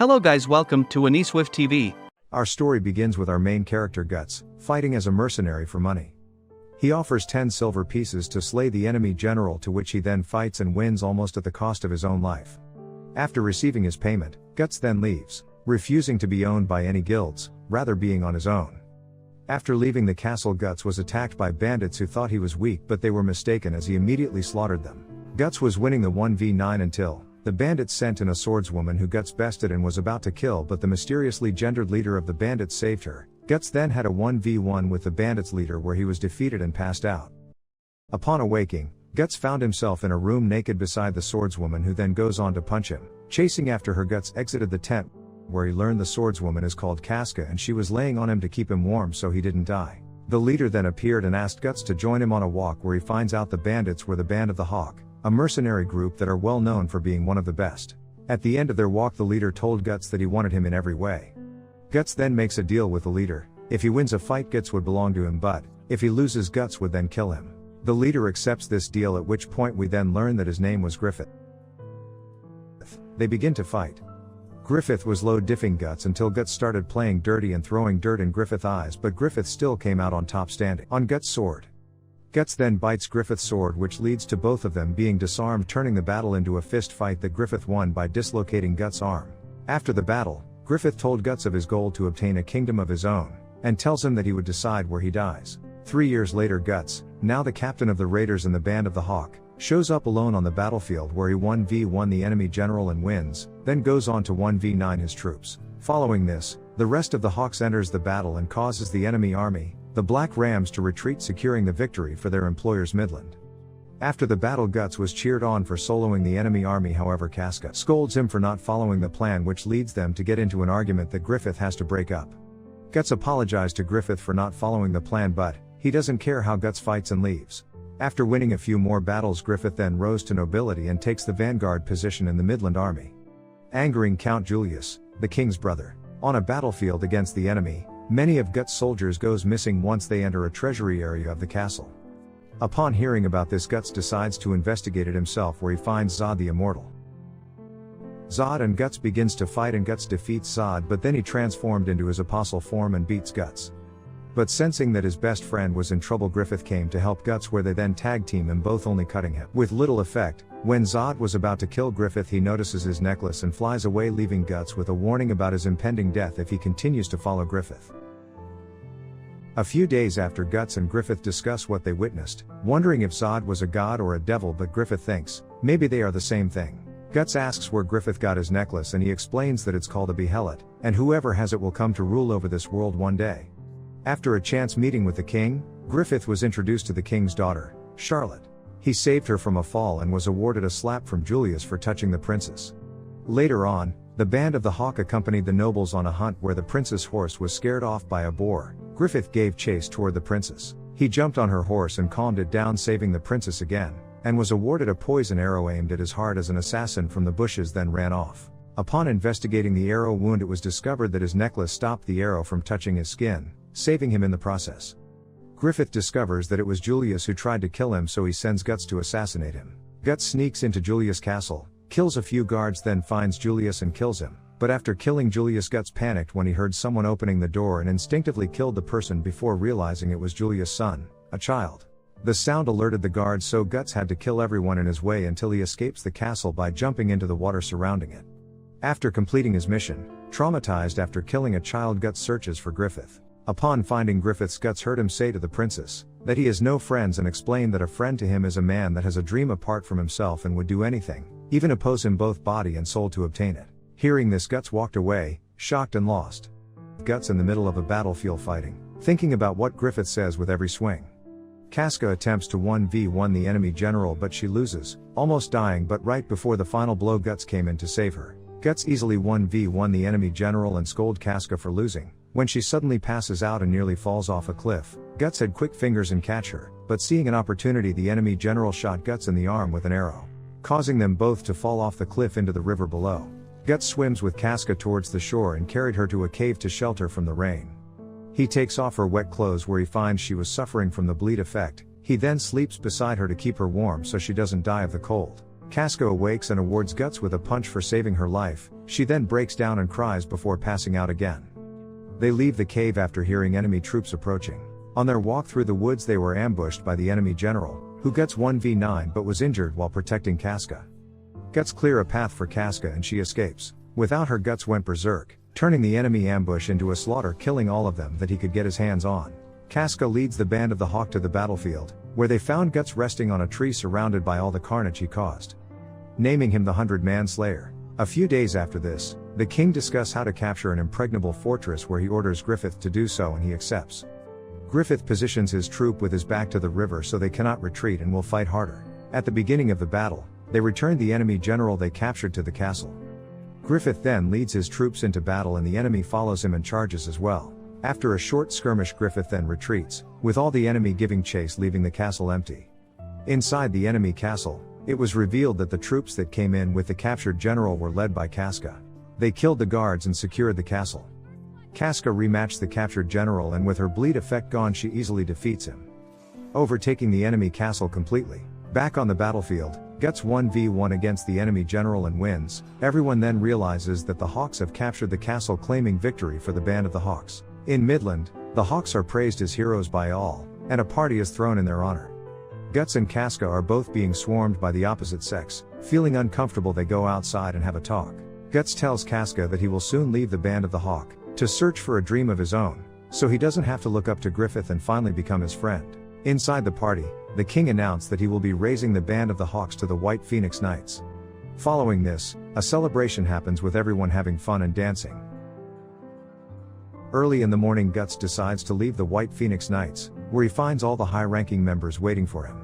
Hello guys, welcome to AnySwift TV. Our story begins with our main character Guts, fighting as a mercenary for money. He offers 10 silver pieces to slay the enemy general, to which he then fights and wins almost at the cost of his own life. After receiving his payment, Guts then leaves, refusing to be owned by any guilds, rather being on his own. After leaving the castle, Guts was attacked by bandits who thought he was weak, but they were mistaken as he immediately slaughtered them. Guts was winning the 1v9 until the bandits sent in a swordswoman who Guts bested and was about to kill, but the mysteriously gendered leader of the bandits saved her. Guts then had a 1v1 with the bandits leader where he was defeated and passed out. Upon awaking, Guts found himself in a room naked beside the swordswoman, who then goes on to punch him. Chasing after her, Guts exited the tent, where he learned the swordswoman is called Casca and she was laying on him to keep him warm so he didn't die. The leader then appeared and asked Guts to join him on a walk, where he finds out the bandits were the Band of the Hawk, a mercenary group that are well known for being one of the best. At the end of their walk, the leader told Guts that he wanted him in every way. Guts then makes a deal with the leader. If he wins a fight, Guts would belong to him, but if he loses, Guts would then kill him. The leader accepts this deal, at which point we then learn that his name was Griffith. They begin to fight. Griffith was low diffing Guts until Guts started playing dirty and throwing dirt in Griffith's eyes, but Griffith still came out on top, standing on Guts' sword. Guts then bites Griffith's sword, which leads to both of them being disarmed, turning the battle into a fist fight that Griffith won by dislocating Guts' arm. After the battle, Griffith told Guts of his goal to obtain a kingdom of his own, and tells him that he would decide where he dies. 3 years later, Guts, now the captain of the raiders in the Band of the Hawk, shows up alone on the battlefield, where he 1v1 the enemy general and wins, then goes on to 1v9 his troops. Following this, the rest of the Hawks enters the battle and causes the enemy army, the Black Rams, to retreat, securing the victory for their employers Midland. After the battle, Guts was cheered on for soloing the enemy army, however Casca scolds him for not following the plan, which leads them to get into an argument that Griffith has to break up. Guts apologized to Griffith for not following the plan, but he doesn't care how Guts fights and leaves. After winning a few more battles, Griffith then rose to nobility and takes the vanguard position in the Midland army, angering Count Julius, the king's brother. On a battlefield against the enemy, many of Guts' soldiers goes missing once they enter a treasury area of the castle. Upon hearing about this, Guts decides to investigate it himself, where he finds Zod the Immortal. Zod and Guts begins to fight and Guts defeats Zod, but then he transformed into his apostle form and beats Guts. But sensing that his best friend was in trouble, Griffith came to help Guts, where they then tag team him, both only cutting him with little effect. When Zod was about to kill Griffith, he notices his necklace and flies away, leaving Guts with a warning about his impending death if he continues to follow Griffith. A few days after, Guts and Griffith discuss what they witnessed, wondering if Zod was a god or a devil, but Griffith thinks maybe they are the same thing. Guts asks where Griffith got his necklace, and he explains that it's called a behelit, and whoever has it will come to rule over this world one day. After a chance meeting with the king, Griffith was introduced to the king's daughter, Charlotte. He saved her from a fall and was awarded a slap from Julius for touching the princess. Later on, the Band of the Hawk accompanied the nobles on a hunt where the prince's horse was scared off by a boar. Griffith gave chase toward the princess. He jumped on her horse and calmed it down, saving the princess again, and was awarded a poison arrow aimed at his heart as an assassin from the bushes then ran off. Upon investigating the arrow wound, it was discovered that his necklace stopped the arrow from touching his skin, saving him in the process. Griffith discovers that it was Julius who tried to kill him, so he sends Guts to assassinate him. Guts sneaks into Julius' castle, kills a few guards, then finds Julius and kills him. But after killing Julius, Guts panicked when he heard someone opening the door and instinctively killed the person before realizing it was Julius' son, a child. The sound alerted the guards, so Guts had to kill everyone in his way until he escapes the castle by jumping into the water surrounding it. After completing his mission, traumatized after killing a child, Guts searches for Griffith. Upon finding Griffith, Guts heard him say to the princess that he has no friends, and explain that a friend to him is a man that has a dream apart from himself and would do anything, even oppose him both body and soul to obtain it. Hearing this, Guts walked away, shocked and lost. Guts in the middle of a battlefield fighting, thinking about what Griffith says with every swing. Casca attempts to 1v1 the enemy general, but she loses, almost dying, but right before the final blow, Guts came in to save her. Guts easily 1v1 the enemy general and scold Casca for losing. When she suddenly passes out and nearly falls off a cliff, Guts had quick fingers and catch her, but seeing an opportunity, the enemy general shot Guts in the arm with an arrow, causing them both to fall off the cliff into the river below. Guts swims with Casca towards the shore and carried her to a cave to shelter from the rain. He takes off her wet clothes, where he finds she was suffering from the bleed effect. He then sleeps beside her to keep her warm so she doesn't die of the cold. Casca awakes and awards Guts with a punch for saving her life. She then breaks down and cries before passing out again. They leave the cave after hearing enemy troops approaching. On their walk through the woods they were ambushed by the enemy general, who gets 1v9 but was injured while protecting Casca. Guts clear a path for Casca and she escapes. Without her, Guts went berserk, turning the enemy ambush into a slaughter, killing all of them that he could get his hands on. Casca leads the band of the Hawk to the battlefield, where they found Guts resting on a tree surrounded by all the carnage he caused, naming him the 100-Man Slayer. A few days after this, the king discusses how to capture an impregnable fortress, where he orders Griffith to do so and he accepts. Griffith positions his troop with his back to the river so they cannot retreat and will fight harder. At the beginning of the battle, they return the enemy general they captured to the castle. Griffith then leads his troops into battle and the enemy follows him and charges as well. After a short skirmish, Griffith then retreats, with all the enemy giving chase, leaving the castle empty. Inside the enemy castle, it was revealed that the troops that came in with the captured general were led by Casca. They killed the guards and secured the castle. Casca rematched the captured general and with her bleed effect gone she easily defeats him, overtaking the enemy castle completely. Back on the battlefield, Guts 1v1 against the enemy general and wins. Everyone then realizes that the Hawks have captured the castle, claiming victory for the band of the Hawks. In Midland, the Hawks are praised as heroes by all, and a party is thrown in their honor. Guts and Casca are both being swarmed by the opposite sex. Feeling uncomfortable, they go outside and have a talk. Guts tells Casca that he will soon leave the band of the Hawk to search for a dream of his own, so he doesn't have to look up to Griffith and finally become his friend. Inside the party, the king announced that he will be raising the band of the Hawks to the White Phoenix Knights. Following this, a celebration happens with everyone having fun and dancing. Early in the morning, Guts decides to leave the White Phoenix Knights, where he finds all the high-ranking members waiting for him.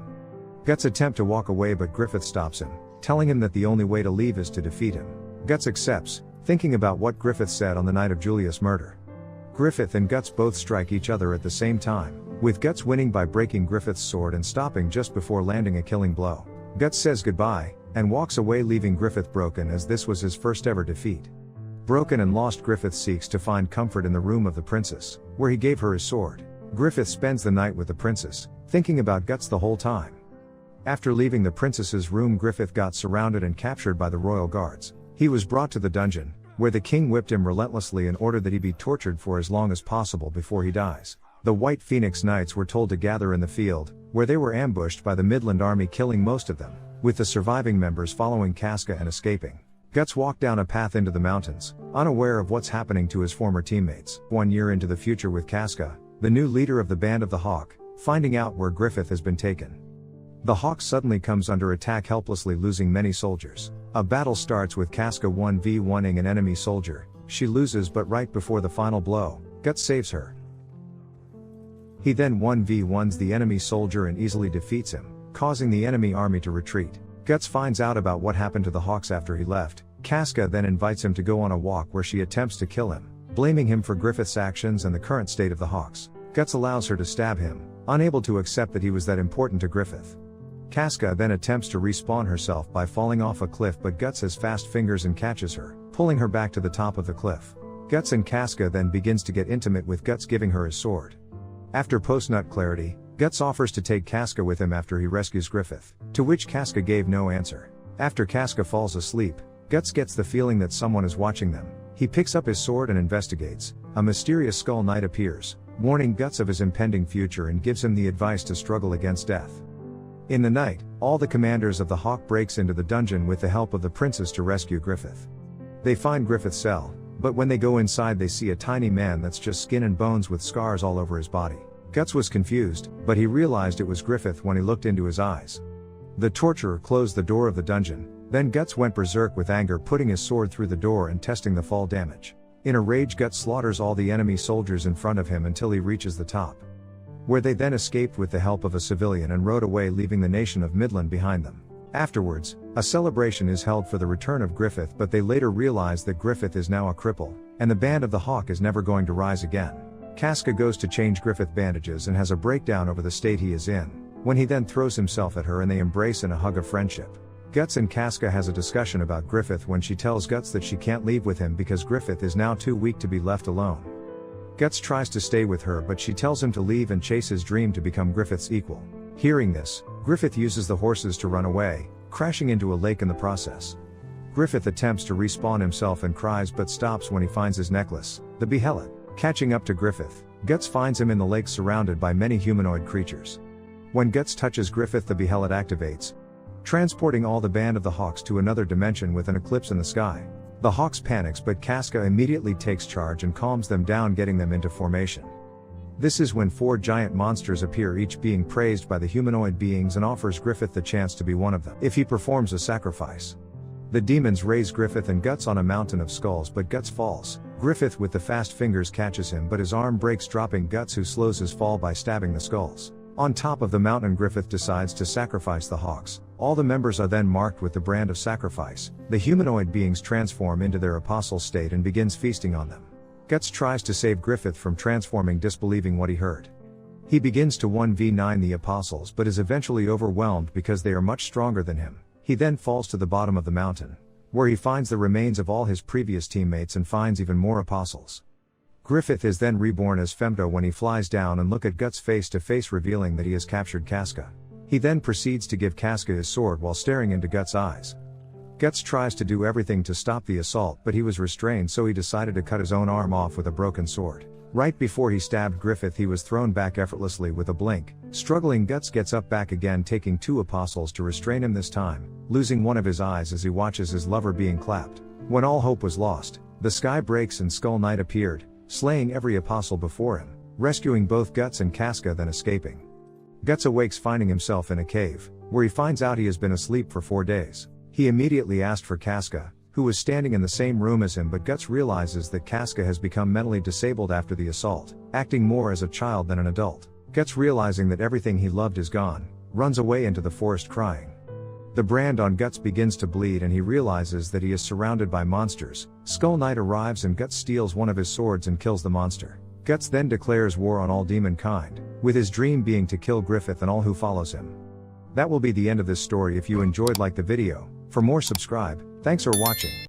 Guts attempts to walk away but Griffith stops him, telling him that the only way to leave is to defeat him. Guts accepts, thinking about what Griffith said on the night of Julius' murder. Griffith and Guts both strike each other at the same time, with Guts winning by breaking Griffith's sword and stopping just before landing a killing blow. Guts says goodbye, and walks away, leaving Griffith broken, as this was his first ever defeat. Broken and lost, Griffith seeks to find comfort in the room of the princess, where he gave her his sword. Griffith spends the night with the princess, thinking about Guts the whole time. After leaving the princess's room, Griffith got surrounded and captured by the royal guards. He was brought to the dungeon, where the king whipped him relentlessly and ordered that he be tortured for as long as possible before he dies. The White Phoenix Knights were told to gather in the field, where they were ambushed by the Midland army, killing most of them, with the surviving members following Casca and escaping. Guts walked down a path into the mountains, unaware of what's happening to his former teammates. 1 year into the future, with Casca, the new leader of the band of the Hawk, finding out where Griffith has been taken. The Hawk suddenly comes under attack, helplessly losing many soldiers. A battle starts with Casca 1v1ing an enemy soldier. She loses, but right before the final blow, Guts saves her. He then 1v1s the enemy soldier and easily defeats him, causing the enemy army to retreat. Guts finds out about what happened to the Hawks after he left. Casca then invites him to go on a walk, where she attempts to kill him, blaming him for Griffith's actions and the current state of the Hawks. Guts allows her to stab him, unable to accept that he was that important to Griffith. Casca then attempts to respawn herself by falling off a cliff, but Guts has fast fingers and catches her, pulling her back to the top of the cliff. Guts and Casca then begins to get intimate, with Guts giving her his sword. After post-nut clarity, Guts offers to take Casca with him after he rescues Griffith, to which Casca gave no answer. After Casca falls asleep, Guts gets the feeling that someone is watching them. He picks up his sword and investigates. A mysterious skull knight appears, warning Guts of his impending future and gives him the advice to struggle against death. In the night, all the commanders of the Hawk breaks into the dungeon with the help of the princess to rescue Griffith. They find Griffith's cell, but when they go inside they see a tiny man that's just skin and bones with scars all over his body. Guts was confused, but he realized it was Griffith when he looked into his eyes. The torturer closed the door of the dungeon, then Guts went berserk with anger, putting his sword through the door and testing the fall damage. In a rage, Guts slaughters all the enemy soldiers in front of him until he reaches the top, where they then escaped with the help of a civilian and rode away, leaving the nation of Midland behind them. Afterwards, a celebration is held for the return of Griffith, but they later realize that Griffith is now a cripple, and the band of the Hawk is never going to rise again. Casca goes to change Griffith bandages and has a breakdown over the state he is in, when he then throws himself at her and they embrace in a hug of friendship. Guts and Casca has a discussion about Griffith when she tells Guts that she can't leave with him because Griffith is now too weak to be left alone. Guts tries to stay with her, but she tells him to leave and chase his dream to become Griffith's equal. Hearing this, Griffith uses the horses to run away, crashing into a lake in the process. Griffith attempts to respawn himself and cries but stops when he finds his necklace, the Behelit. Catching up to Griffith, Guts finds him in the lake surrounded by many humanoid creatures. When Guts touches Griffith, the Behelit activates, transporting all the band of the Hawks to another dimension with an eclipse in the sky. The Hawks panics but Casca immediately takes charge and calms them down, getting them into formation. This is when 4 giant monsters appear, each being praised by the humanoid beings, and offers Griffith the chance to be one of them if he performs a sacrifice. The demons raise Griffith and Guts on a mountain of skulls but Guts falls. Griffith with the fast fingers catches him but his arm breaks, dropping Guts, who slows his fall by stabbing the skulls. On top of the mountain, Griffith decides to sacrifice the Hawks. All the members are then marked with the brand of sacrifice. The humanoid beings transform into their apostle state and begins feasting on them. Guts tries to save Griffith from transforming, disbelieving what he heard. He begins to 1v9 the apostles but is eventually overwhelmed because they are much stronger than him. He then falls to the bottom of the mountain, where he finds the remains of all his previous teammates and finds even more apostles. Griffith is then reborn as Femto when he flies down and look at Guts face to face, revealing that he has captured Casca. He then proceeds to give Casca his sword while staring into Guts' eyes. Guts tries to do everything to stop the assault but he was restrained, so he decided to cut his own arm off with a broken sword. Right before he stabbed Griffith, he was thrown back effortlessly with a blink. Struggling, Guts gets up back again, taking 2 apostles to restrain him this time, losing one of his eyes as he watches his lover being clapped. When all hope was lost, the sky breaks and Skull Knight appeared, slaying every apostle before him, rescuing both Guts and Casca, then escaping. Guts awakes finding himself in a cave, where he finds out he has been asleep for 4 days. He immediately asked for Casca, who was standing in the same room as him, but Guts realizes that Casca has become mentally disabled after the assault, acting more as a child than an adult. Guts, realizing that everything he loved is gone, runs away into the forest crying. The brand on Guts begins to bleed and he realizes that he is surrounded by monsters. Skull Knight arrives and Guts steals one of his swords and kills the monster. Guts then declares war on all demon kind, with his dream being to kill Griffith and all who follows him. That will be the end of this story. If you enjoyed, like the video. For more, subscribe. Thanks for watching.